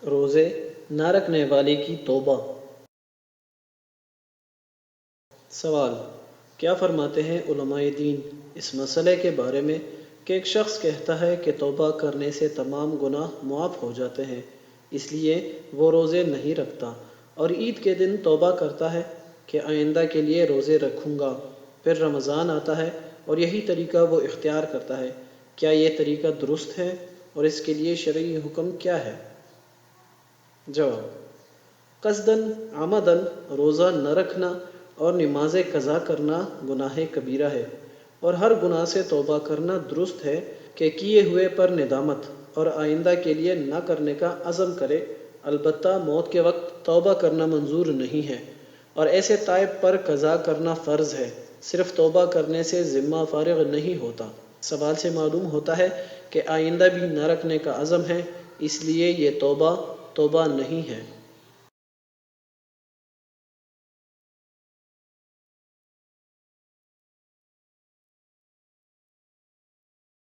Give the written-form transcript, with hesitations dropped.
روزے نہ رکھنے والے کی توبہ۔ سوال: کیا فرماتے ہیں علماء دین اس مسئلے کے بارے میں کہ ایک شخص کہتا ہے کہ توبہ کرنے سے تمام گناہ معاف ہو جاتے ہیں، اس لیے وہ روزے نہیں رکھتا، اور عید کے دن توبہ کرتا ہے کہ آئندہ کے لیے روزے رکھوں گا، پھر رمضان آتا ہے اور یہی طریقہ وہ اختیار کرتا ہے، کیا یہ طریقہ درست ہے اور اس کے لیے شرعی حکم کیا ہے؟ جواب: قصداً عمداً روزہ نہ رکھنا اور نماز قضا کرنا گناہ کبیرہ ہے، اور ہر گناہ سے توبہ کرنا درست ہے کہ کیے ہوئے پر ندامت اور آئندہ کے لیے نہ کرنے کا عزم کرے، البتہ موت کے وقت توبہ کرنا منظور نہیں ہے، اور ایسے تائب پر قضا کرنا فرض ہے، صرف توبہ کرنے سے ذمہ فارغ نہیں ہوتا۔ سوال سے معلوم ہوتا ہے کہ آئندہ بھی نہ رکھنے کا عزم ہے، اس لیے یہ توبہ نہیں ہے۔